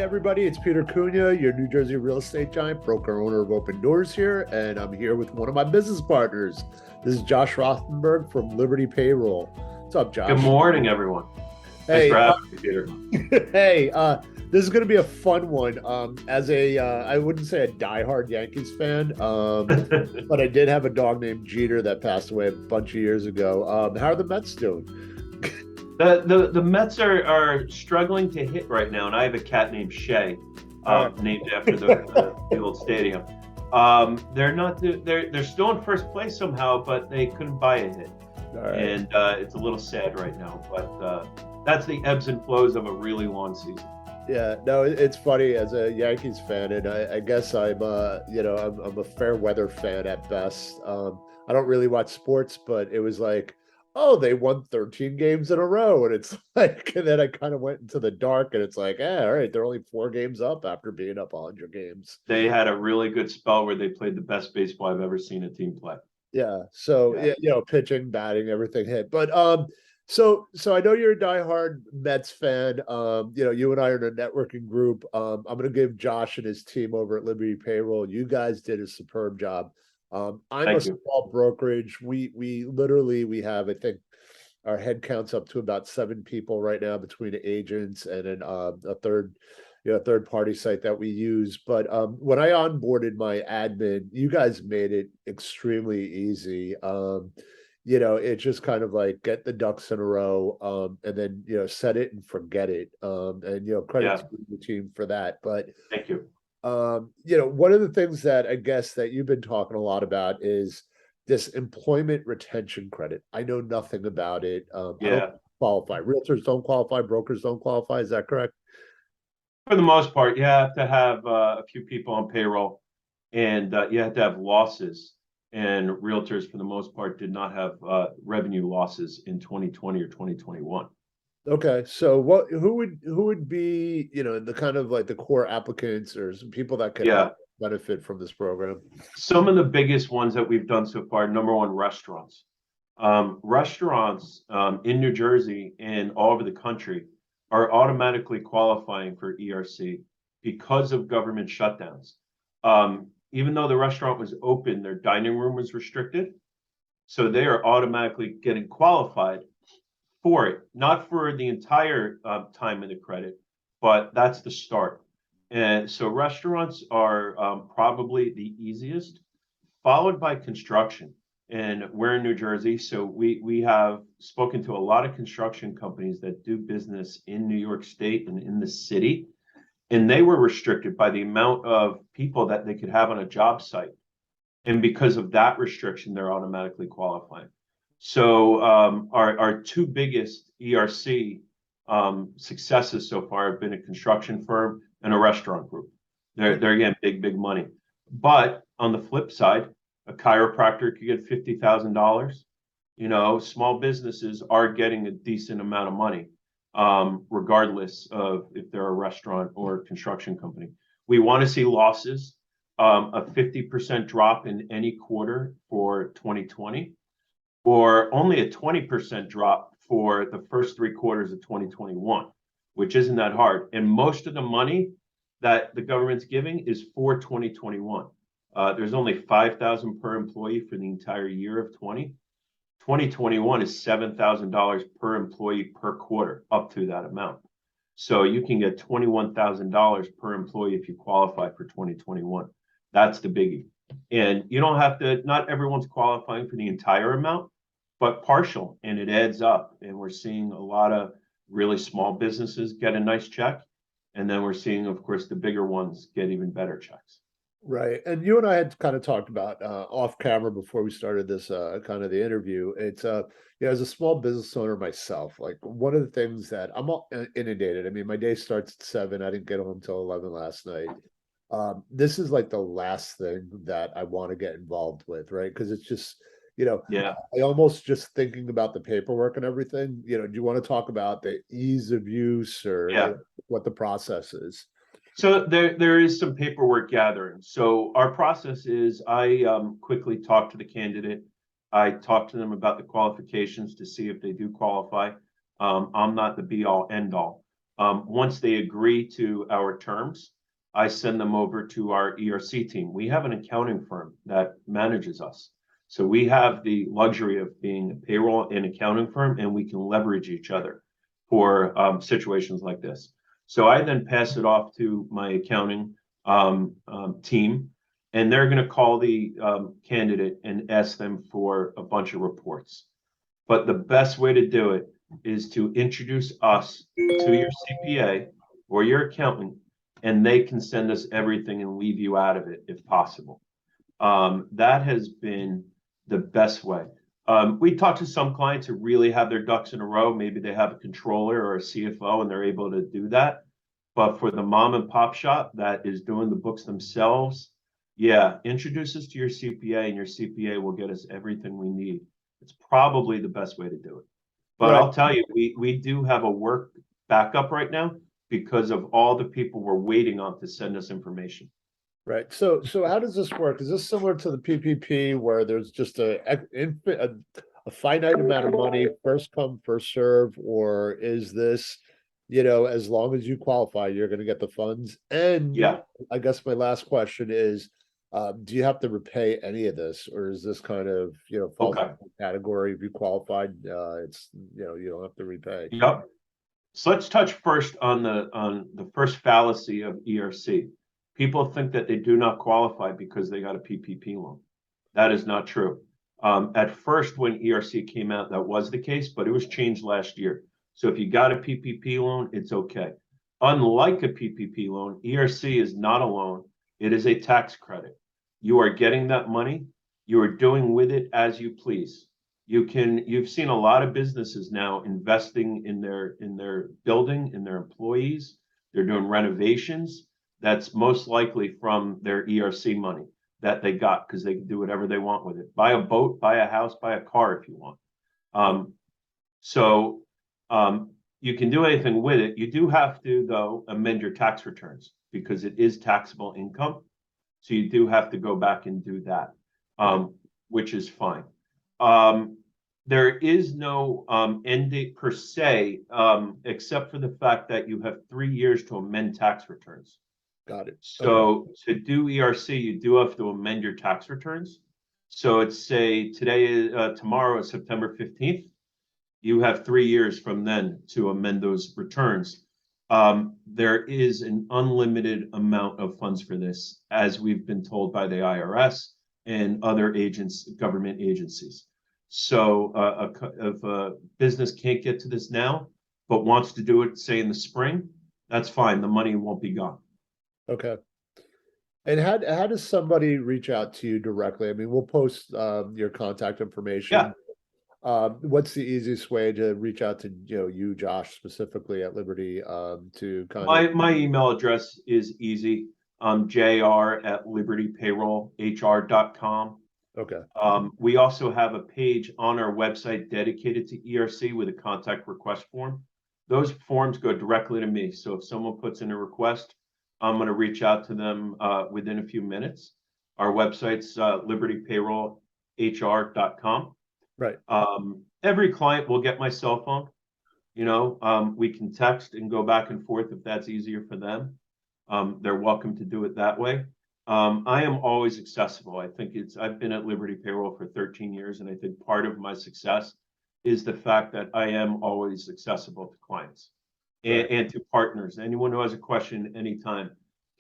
everybody, it's Peter Cunha, your New Jersey real estate giant, broker owner of Open Doors here, and I'm here with one of my business partners. This is Josh Rothenberg from Liberty Payroll. What's up, Josh? Good morning, everyone. Thanks Hey, for having me, Peter. hey, this is going to be a fun one. I wouldn't say a diehard Yankees fan, but I did have a dog named Jeter that passed away a bunch of years ago. How are the Mets doing? The Mets are struggling to hit right now, and I have a cat named Shay, named after the old stadium. They're still in first place somehow, but they couldn't buy a hit, and it's a little sad right now. But that's the ebbs and flows of a really long season. Yeah, no, it's funny as a Yankees fan, and I guess I'm a fair weather fan at best. I don't really watch sports, but it was like, oh, they won 13 games in a row, and it's like, and then I kind of went into the dark, and it's like, all right, they're only 4 games up after being up 100 games. They had a really good spell where they played the best baseball I've ever seen a team play. Yeah, so pitching, batting, everything hit, but So I know you're a diehard Mets fan. You and I are in a networking group. I'm going to give Josh and his team over at Liberty Payroll. You guys did a superb job. I'm a small brokerage. We literally have, I think, our head counts up to about 7 people right now between agents and a third party site that we use. But when I onboarded my admin, you guys made it extremely easy. It's just kind of like get the ducks in a row, and then set it and forget it. Credit to the team for that. But thank you. One of the things that I guess that you've been talking a lot about is this employment retention credit. I know nothing about it. I don't qualify. Realtors don't qualify. Brokers don't qualify. Is that correct? For the most part, you have to have a few people on payroll, and you have to have losses. And realtors, for the most part, did not have revenue losses in 2020 or 2021. Okay, so who would be the kind of like the core applicants or some people that could benefit from this program? Some of the biggest ones that we've done so far. Number one, restaurants. Restaurants in New Jersey and all over the country are automatically qualifying for ERC because of government shutdowns. Even though the restaurant was open, their dining room was restricted. So they are automatically getting qualified for it, not for the entire time of the credit, but that's the start. And so restaurants are probably the easiest, followed by construction. And we're in New Jersey, so we have spoken to a lot of construction companies that do business in New York State and in the city. And they were restricted by the amount of people that they could have on a job site. And because of that restriction, they're automatically qualifying. So our 2 biggest ERC successes so far have been a construction firm and a restaurant group. They're again, big money. But on the flip side, a chiropractor could get $50,000. Small businesses are getting a decent amount of money, regardless of if they're a restaurant or a construction company. We want to see losses, a 50% drop in any quarter for 2020, or only a 20% drop for the first 3 quarters of 2021, which isn't that hard. And most of the money that the government's giving is for 2021. There's only $5,000 per employee for the entire year of 2021 is $7,000 per employee per quarter, up to that amount. So you can get $21,000 per employee if you qualify for 2021. That's the biggie. And you don't have to, not everyone's qualifying for the entire amount, but partial, and it adds up. And we're seeing a lot of really small businesses get a nice check. And then we're seeing, of course, the bigger ones get even better checks. Right. And you and I had kind of talked about off camera before we started this kind of the interview. It's as a small business owner myself, like one of the things that I'm all inundated. I mean, my day starts at 7. I didn't get home till 11 last night. This is like the last thing that I want to get involved with, right? Because it's just, I almost just thinking about the paperwork and everything. Do you want to talk about the ease of use or what the process is? So there is some paperwork gathering. So our process is I quickly talk to the candidate. I talk to them about the qualifications to see if they do qualify. I'm not the be all end all. Once they agree to our terms, I send them over to our ERC team. We have an accounting firm that manages us. So we have the luxury of being a payroll and accounting firm, and we can leverage each other for situations like this. So I then pass it off to my accounting team, and they're going to call the candidate and ask them for a bunch of reports. But the best way to do it is to introduce us to your CPA or your accountant, and they can send us everything and leave you out of it if possible. That has been the best way. We talk to some clients who really have their ducks in a row. Maybe they have a controller or a CFO and they're able to do that. But for the mom and pop shop that is doing the books themselves, yeah, introduce us to your CPA, and your CPA will get us everything we need. It's probably the best way to do it. But Right. I'll tell you, we do have a work backup right now because of all the people we're waiting on to send us information. Right. So how does this work? Is this similar to the PPP where there's just a finite amount of money, first come, first serve, or is this, as long as you qualify, you're going to get the funds? And Yeah. I guess my last question is, do you have to repay any of this, or is this kind of, falls Okay. into the category if you qualified, it's, you don't have to repay. Yep. So let's touch first on the first fallacy of ERC. People think that they do not qualify because they got a PPP loan. That is not true. At first, when ERC came out, that was the case, but it was changed last year. So if you got a PPP loan, it's okay. Unlike a PPP loan, ERC is not a loan. It is a tax credit. You are getting that money. You are doing with it as you please. You've seen a lot of businesses now investing in their building, in their employees. They're doing renovations. That's most likely from their ERC money that they got because they can do whatever they want with it. Buy a boat, buy a house, buy a car if you want. So you can do anything with it. You do have to, though, amend your tax returns because it is taxable income. So you do have to go back and do that, which is fine. There is no end date per se, except for the fact that you have 3 years to amend tax returns. Got it. So to do ERC, you do have to amend your tax returns. So it's say tomorrow is September 15th. You have 3 years from then to amend those returns. There is an unlimited amount of funds for this, as we've been told by the IRS and other government agencies. So if a business can't get to this now, but wants to do it, say in the spring, that's fine. The money won't be gone. Okay. And how does somebody reach out to you directly? I mean, we'll post your contact information. Yeah. What's the easiest way to reach out to you, Josh, specifically at Liberty, to kind of My email address is easy. jr@libertypayrollhr.com. Okay. We also have a page on our website dedicated to ERC with a contact request form. Those forms go directly to me. So if someone puts in a request, I'm going to reach out to them within a few minutes. Our website's libertypayrollhr.com. Right. Every client will get my cell phone. We can text and go back and forth if that's easier for them. They're welcome to do it that way. I am always accessible. I think I've been at Liberty Payroll for 13 years, and I think part of my success is the fact that I am always accessible to clients and to partners. Anyone who has a question anytime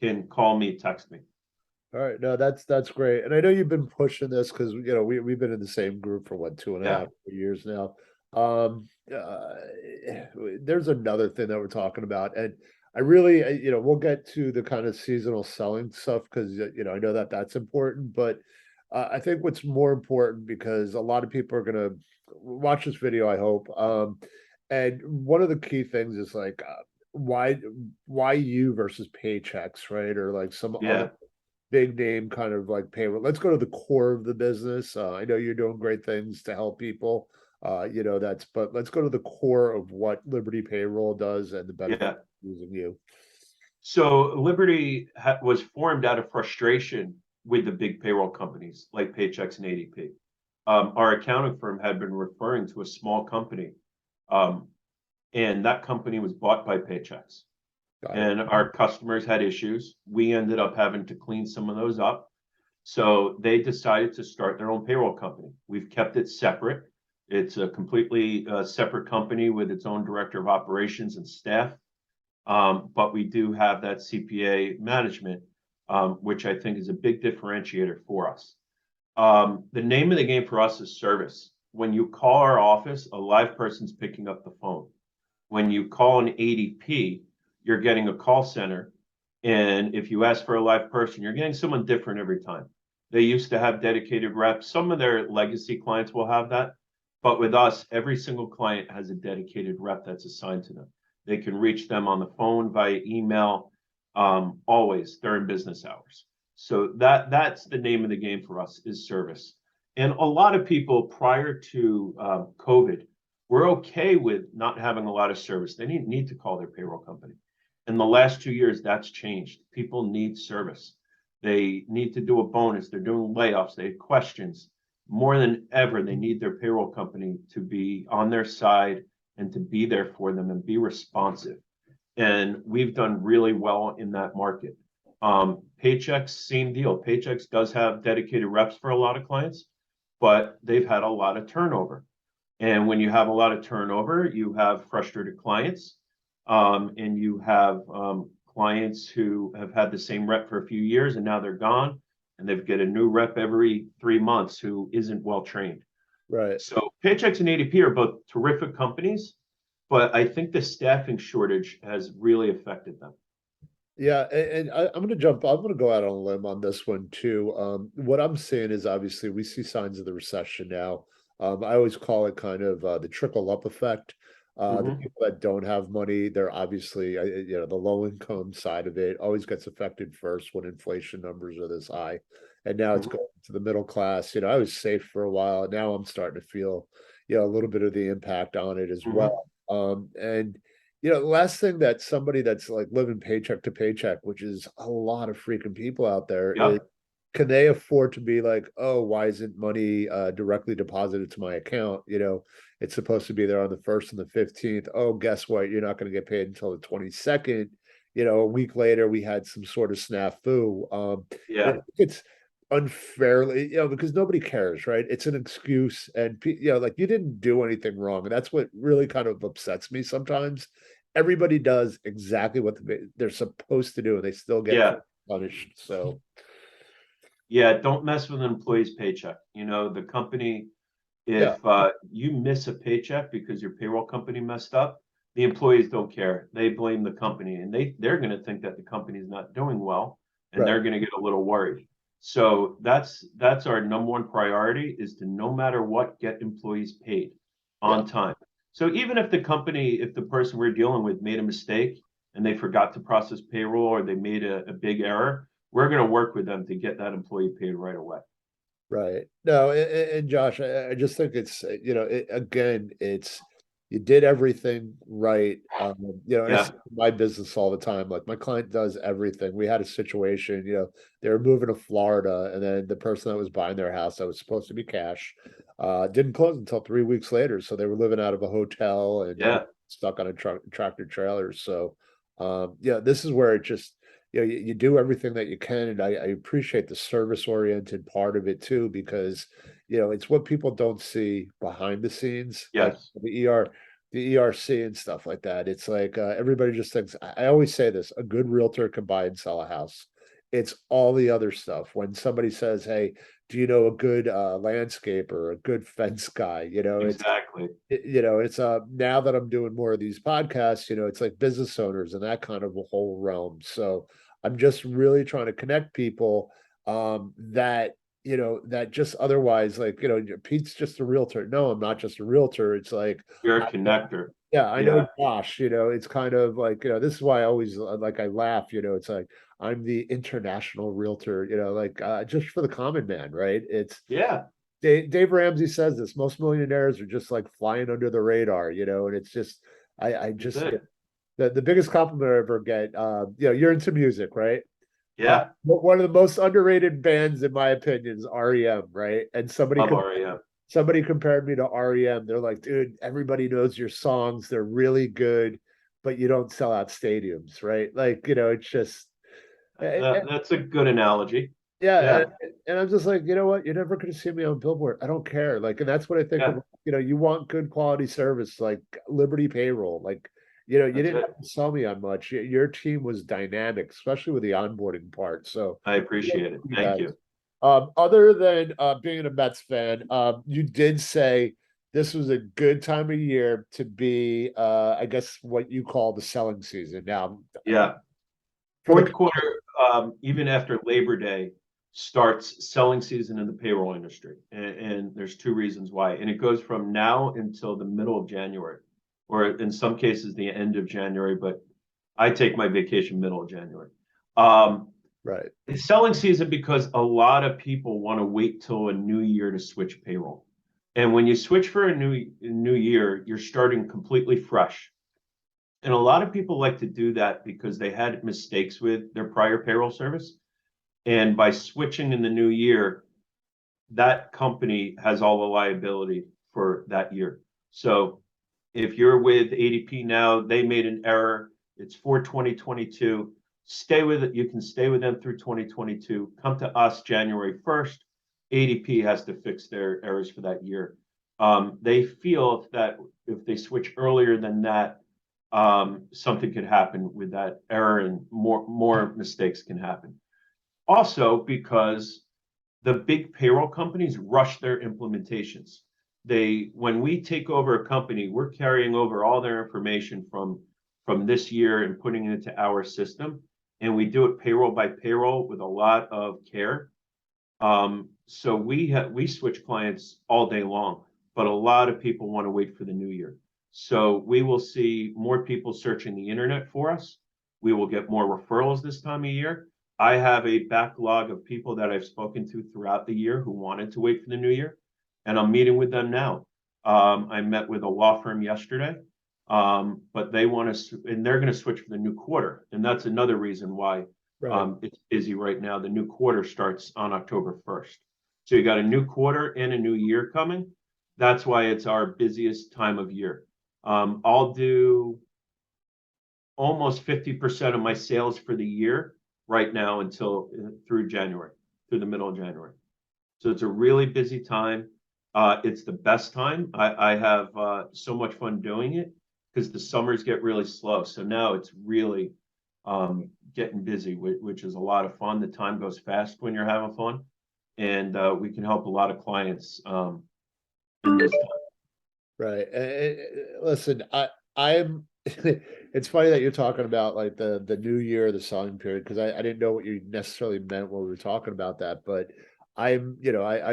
can call me, text me. All right. No, that's great. And I know you've been pushing this because we've been in the same group for what, 2.5 years now. There's another thing that we're talking about, and I really, we'll get to the kind of seasonal selling stuff because I know that that's important, but I think what's more important because a lot of people are gonna watch this video, I hope. And one of the key things is like why you versus paychecks, right? Or like some other big name kind of like payroll. Let's go to the core of the business. I know you're doing great things to help people. But let's go to the core of what Liberty Payroll does and the benefit of using you. So Liberty was formed out of frustration with the big payroll companies like Paychex and ADP. Our accounting firm had been referring to a small company and that company was bought by Paychex. Got it. And our customers had issues. We ended up having to clean some of those up. So they decided to start their own payroll company. We've kept it separate. It's a completely separate company with its own director of operations and staff. But we do have that CPA management, which I think is a big differentiator for us. The name of the game for us is service. When you call our office, a live person's picking up the phone. When you call an ADP, you're getting a call center. And if you ask for a live person, you're getting someone different every time. They used to have dedicated reps. Some of their legacy clients will have that. But with us, every single client has a dedicated rep that's assigned to them. They can reach them on the phone, via email, always during business hours. So that's the name of the game for us, is service. And a lot of people prior to COVID were okay with not having a lot of service. They didn't need to call their payroll company. In the last 2 years, that's changed. People need service. They need to do a bonus. They're doing layoffs. They have questions. More than ever, they need their payroll company to be on their side and to be there for them and be responsive. And we've done really well in that market. Paychex, same deal. Paychex does have dedicated reps for a lot of clients, but they've had a lot of turnover. And when you have a lot of turnover, you have frustrated clients, and you have clients who have had the same rep for a few years and now they're gone, and they've got a new rep every 3 months who isn't well trained. Right. So Paychex and ADP are both terrific companies, but I think the staffing shortage has really affected them. Yeah, and I'm going to I'm going to go out on a limb on this one too. What I'm seeing is obviously we see signs of the recession now. I always call it kind of the trickle up effect. The people that don't have money, they're obviously, the low income side of it always gets affected first when inflation numbers are this high. And now it's going to the middle class. I was safe for a while. Now I'm starting to feel, a little bit of the impact on it as well. And the last thing that somebody that's like living paycheck to paycheck, which is a lot of freaking people out there, is can they afford to be like, oh, why isn't money directly deposited to my account? It's supposed to be there on the 1st and the 15th. Oh, guess what? You're not going to get paid until the 22nd. A week later, we had some sort of snafu. It's unfairly, because nobody cares, right? It's an excuse, and like you didn't do anything wrong, and that's what really kind of upsets me sometimes. Everybody does exactly what they're supposed to do, and they still get punished. So, don't mess with an employee's paycheck. The company, if you miss a paycheck because your payroll company messed up, the employees don't care. They blame the company, and they're going to think that the company's not doing well, and they're going to get a little worried. So that's our number one priority, is to, no matter what, get employees paid on time. So even if the person we're dealing with made a mistake and they forgot to process payroll, or they made a big error, we're going to work with them to get that employee paid right away. Right. No, and Josh, I just think it's, again, it's, you did everything right. And I see my business all the time. Like my client does everything. We had a situation, they were moving to Florida, and then the person that was buying their house that was supposed to be cash, didn't close until 3 weeks later. So they were living out of a hotel and stuck on a tractor trailer. So, this is where it just, you do everything that you can. And I appreciate the service oriented part of it too, because, it's what people don't see behind the scenes, like the ERC and stuff like that. It's like, everybody just thinks, I always say this, a good realtor can buy and sell a house. It's all the other stuff. When somebody says, hey, do you know a good landscaper, a good fence guy? Exactly. It's now that I'm doing more of these podcasts, it's like business owners and that kind of a whole realm. So I'm just really trying to connect people that that just otherwise, like, Pete's just a realtor. No, I'm not just a realtor. It's like, you're a connector. I know Josh, it's kind of like, this is why I always like, I laugh, it's like, I'm the international realtor, like just for the common man, right? It's Dave Ramsey says this, most millionaires are just like flying under the radar, and it's just, I just, the biggest compliment I ever get, you're into music, right? One of the most underrated bands, in my opinion, is REM, right? And somebody Love REM. somebody compared me to REM. They're like, dude, everybody knows your songs. They're really good, but you don't sell out stadiums, right? Like, it's just, That's a good analogy. yeah, Yeah, and I'm just like, you know what? You're never going to see me on Billboard. I don't care. Like, and that's what I think yeah, of. You want good quality service, like Liberty Payroll. Like, you that's didn't it. have to sell me on much. Your team was dynamic, especially with the onboarding part. So, I appreciate it. you Thank guys. you. Other than being a Mets fan, you did say this was a good time of year to be, I guess, what you call the selling season. Now, Yeah. for the Fourth quarter, even after Labor Day, starts selling season in the payroll industry. And there's two reasons why. And it goes from now until the middle of January, or in some cases, the end of January. But I take my vacation middle of January. Um, right, it's selling season because a lot of people want to wait till a new year to switch payroll. And when you switch for a new year, you're starting completely fresh. And a lot of people like to do that because they had mistakes with their prior payroll service. And by switching in the new year, that company has all the liability for that year. So if you're with ADP now, they made an error. It's for 2022. Stay with it. You can stay with them through 2022. Come to us January 1st. ADP has to fix their errors for that year. They feel if they switch earlier than that, something could happen with that error and more mistakes can happen. Also, because the big payroll companies rush their implementations. When we take over a company, we're carrying over all their information from this year and putting it into our system, and we do it payroll by payroll with a lot of care. So we switch clients all day long, but a lot of people want to wait for the new year. So we will see more people searching the internet for us. We will get more referrals this time of year. I have a backlog of people that I've spoken to throughout the year who wanted to wait for the new year, and I'm meeting with them now. I met with a law firm yesterday, but they want to, and they're going to switch for the new quarter, and that's another reason why right. it's busy right now. The new quarter starts on October 1st. So you got a new quarter and a new year coming. That's why it's our busiest time of year. I'll do almost 50% of my sales for the year right now until through January, through the middle of January. So it's a really busy time. It's the best time. I have so much fun doing it because the summers get really slow. So now it's really getting busy, which is a lot of fun. The time goes fast when you're having fun, and we can help a lot of clients in this time. Right. Listen, I'm it's funny that you're talking about like the new year, the selling period, because I didn't know what you necessarily meant when we were talking about that. But I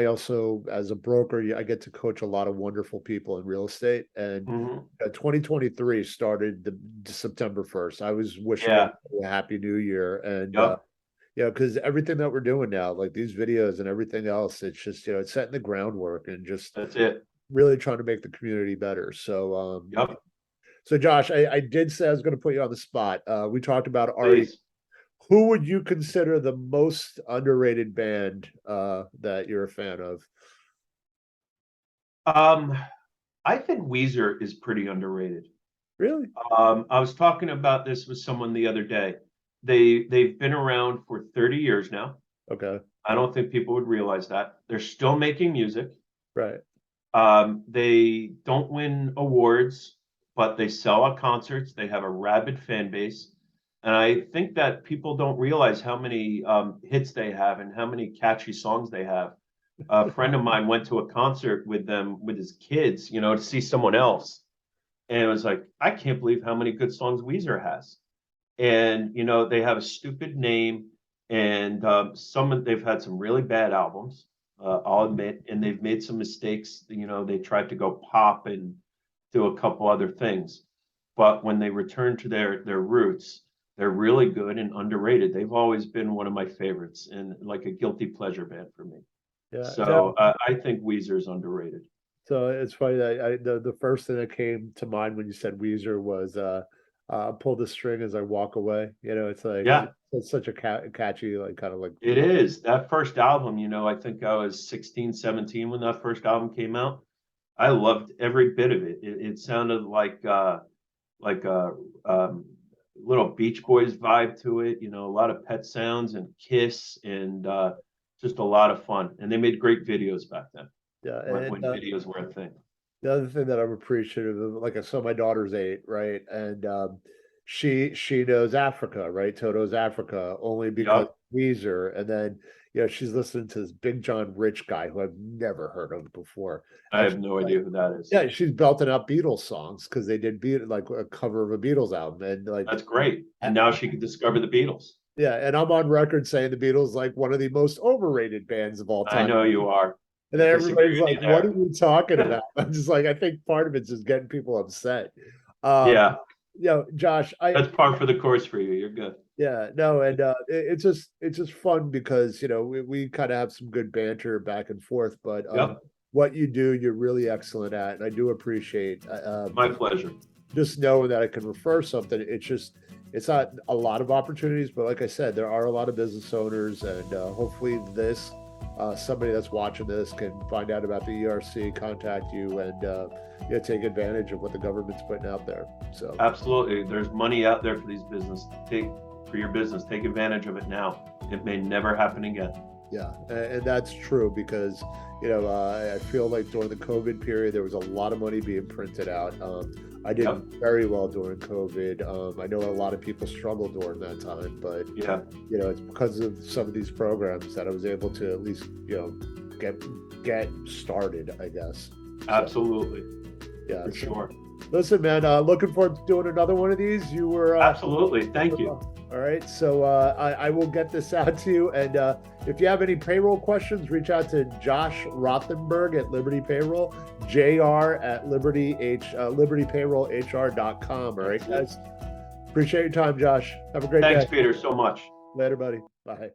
also, as a broker, I get to coach a lot of wonderful people in real estate. And Mhm. 2023 started the September 1st. I was wishing Yeah. everybody a happy new year. And Yep. because everything that we're doing now, like these videos and everything else, it's just, it's setting the groundwork and just That's it. really trying to make the community better. So, Yep. so Josh, I did say I was going to put you on the spot. We talked about Ari. Please. Who would you consider the most underrated band that you're a fan of? Um, I think Weezer is pretty underrated. Really? I was talking about this with someone the other day. They've been around for 30 years now. Okay. I don't think people would realize that. They're still making music. Right. They don't win awards, but they sell out concerts. They have a rabid fan base. And I think that people don't realize how many hits they have and how many catchy songs they have. A friend of mine went to a concert with them with his kids, to see someone else. And it was like, I can't believe how many good songs Weezer has. And, they have a stupid name, and they've had some really bad albums, I'll admit, and they've made some mistakes. They tried to go pop and do a couple other things. But when they return to their roots, they're really good and underrated. They've always been one of my favorites and like a guilty pleasure band for me. Yeah. No. So I think Weezer is underrated. So it's funny that the first thing that came to mind when you said Weezer was pull the string as I walk away. It's like Yeah, It's such a catchy, like kind of like. It is. That first album, I think I was 16, 17 when that first album came out. I loved every bit of it. It sounded like a little Beach Boys vibe to it, a lot of Pet Sounds and Kiss and just a lot of fun. And they made great videos back then. Yeah, When videos were a thing. the other thing that I'm appreciative of, like I saw my daughter's 8, right? And she knows Africa, right? Toto's Africa only because Weezer. And then she's listening to this Big John Rich guy who I've never heard of before. I have no idea who that is. Yeah, she's belting out Beatles songs because they did like a cover of a Beatles album, and like that's great. And now she can discover the Beatles. Yeah, and I'm on record saying the Beatles like one of the most overrated bands of all time. I know you are. And then everybody's like, "What are you talking about?" I'm just like, I think part of it's just getting people upset. Yeah. Josh, that's par for the course for you. You're good. Yeah, no, and it's just fun because we kind of have some good banter back and forth, but what you do, you're really excellent at, and I do appreciate. My pleasure. Just knowing that I can refer something, it's not a lot of opportunities, but like I said, there are a lot of business owners, and hopefully somebody that's watching this can find out about the ERC, contact you, and take advantage of what the government's putting out there. So absolutely, there's money out there for these for your business. Take advantage of it now. It may never happen again. Yeah, and that's true because I feel like during the COVID period there was a lot of money being printed out. I did very well during COVID. I know a lot of people struggled during that time, but it's because of some of these programs that I was able to at least get started, I guess. Absolutely. Yeah, for sure. Listen, man, looking forward to doing another one of these. You were absolutely. Thank you. All right, so I will get this out to you, and if you have any payroll questions, reach out to Josh Rothenberg at Liberty Payroll, JR at libertypayrollhr.com. All right, guys. Appreciate your time, Josh. Have a great day. Thanks, Peter, so much. Later, buddy. Bye.